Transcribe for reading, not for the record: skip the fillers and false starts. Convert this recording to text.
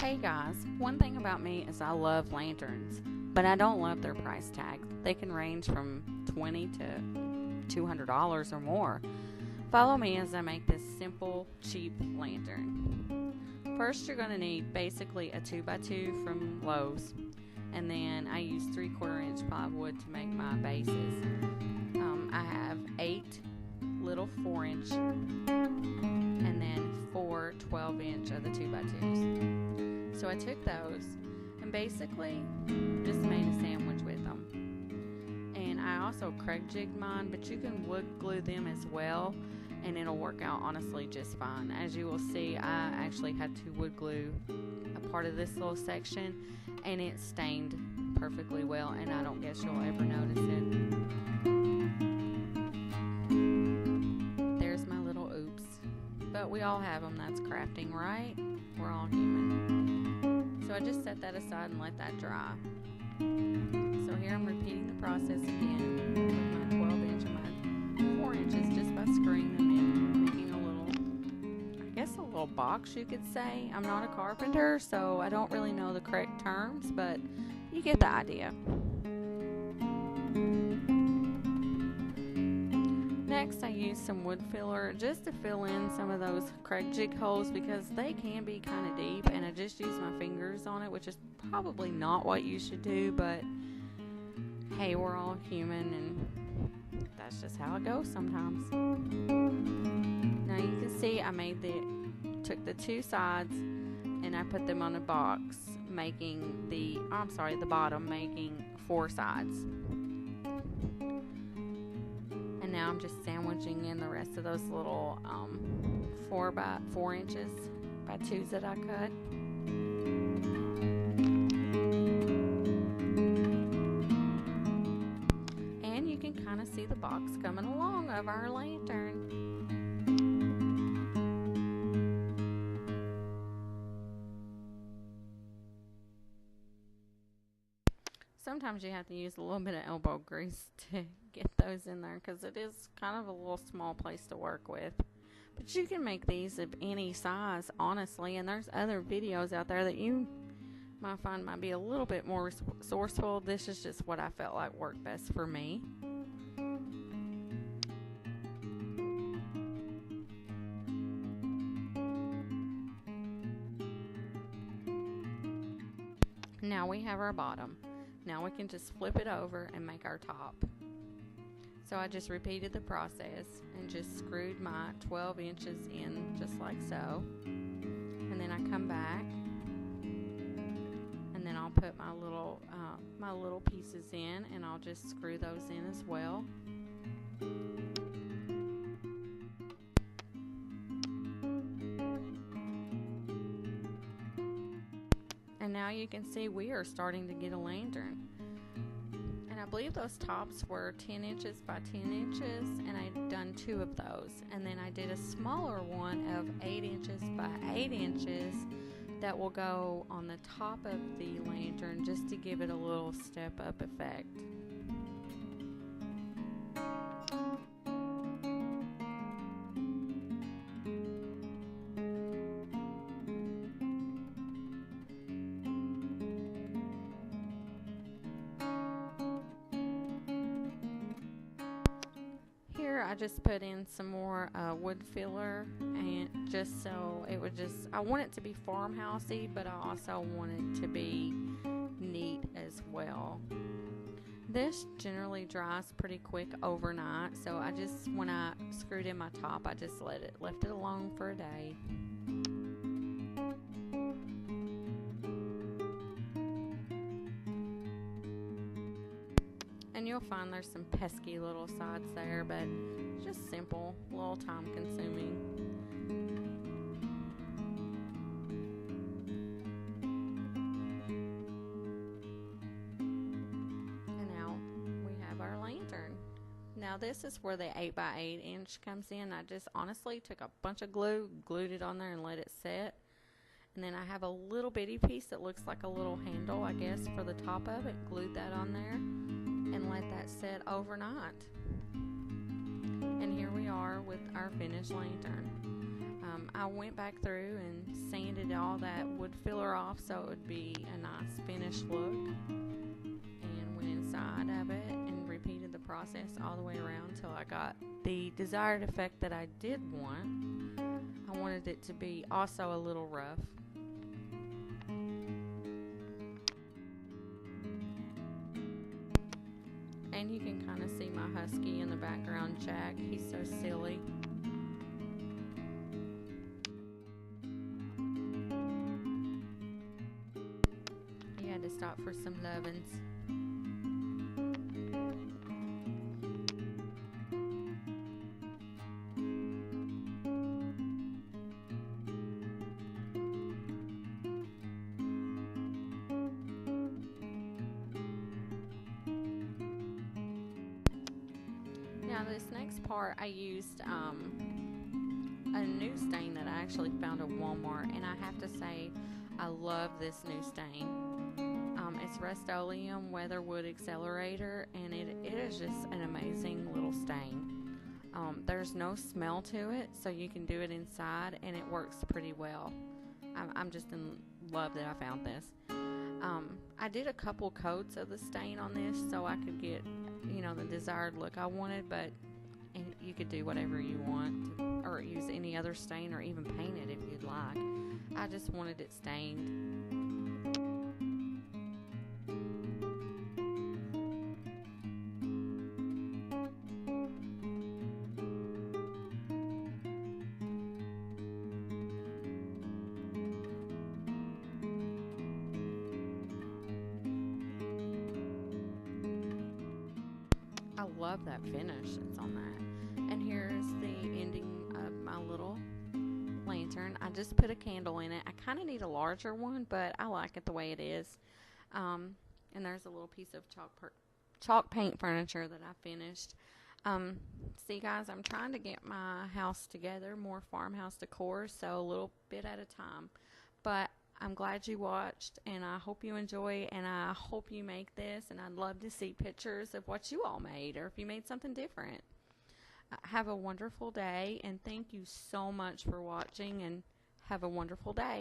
Hey guys, one thing about me is I love lanterns, but I don't love their price tag. They can range from $20 to $200 or more. Follow me as I make this simple, cheap lantern. First, you're going to need basically a 2x2 from Lowe's, and then I use 3/4 inch plywood to make my bases. I have 8 little 4 inch and then 4 12-inch of the 2x2s. So I took those and basically just made a sandwich with them. And I also Kreg-Jigged mine, but you can wood glue them as well, and it'll work out honestly just fine. As you will see, I actually had to wood glue a part of this little section, and it stained perfectly well, and I don't guess you'll ever notice it. There's my little oops. But we all have them. That's crafting, right? We're all human. So I just set that aside and let that dry. So here I'm repeating the process again with my 12 inch and my 4 inches just by screwing them in, making a little, I guess a little box you could say. I'm not a carpenter, so I don't really know the correct terms, but you get the idea. Next, I use some wood filler just to fill in some of those Kreg-Jig holes because they can be kind of deep, and I just use my fingers on it, which is probably not what you should do, but hey, we're all human and that's just how it goes sometimes. Now you can see I took the two sides and I put them on a box, making the bottom making 4 sides. And now I'm just sandwiching in the rest of those little 4 by 4 inches by 2s that I cut. And you can kind of see the box coming along of our lantern. Sometimes you have to use a little bit of elbow grease to get those in there because it is kind of a little small place to work with. But you can make these of any size, honestly, and there's other videos out there that you might find might be a little bit more resourceful. This is just what I felt like worked best for me. Now we have our bottom. Now we can just flip it over and make our top. So I just repeated the process and just screwed my 12 inches in just like so. And then I come back and then I'll put my little pieces in, and I'll just screw those in as well. And now you can see we are starting to get a lantern. And I believe those tops were 10 inches by 10 inches, and I'd done 2 of those. And then I did a smaller one of 8 inches by 8 inches that will go on the top of the lantern just to give it a little step up effect. I just put in some more wood filler, and just so it would I want it to be farmhousey, but I also want it to be neat as well. This generally dries pretty quick overnight, so when I screwed in my top, I just left it alone for a day. And you'll find there's some pesky little sides there, but just simple, a little time consuming. And now we have our lantern. Now this is where the 8 by 8 inch comes in. I just honestly took a bunch of glue, glued it on there and let it set. And then I have a little bitty piece that looks like a little handle, I guess, for the top of it. Glued that on there and let that set overnight. And here we are with our finished lantern. I went back through and sanded all that wood filler off so it would be a nice finished look, and went inside of it and repeated the process all the way around until I got the desired effect that I did want. I wanted it to be also a little rough. And you can kind of see my husky in the background, Jack. He's so silly. He had to stop for some lovin's. Now this next part I used a new stain that I actually found at Walmart, and I have to say I love this new stain. It's Rust-Oleum Weatherwood Accelerator, and it is just an amazing little stain. There's no smell to it, so you can do it inside and it works pretty well. I'm just in love that I found this. I did a couple coats of the stain on this so I could get, you know, the desired look I wanted, but you could do whatever you want, or use any other stain, or even paint it if you'd like. I just wanted it stained. I love that finish that's on that. And here's the ending of my little lantern. I just put a candle in it. I kind of need a larger one, but I like it the way it is. And there's a little piece of chalk paint furniture that I finished. See guys, I'm trying to get my house together, more farmhouse decor, so a little bit at a time. But I'm glad you watched, and I hope you enjoy, and I hope you make this, and I'd love to see pictures of what you all made, or if you made something different. Have a wonderful day, and thank you so much for watching, and have a wonderful day.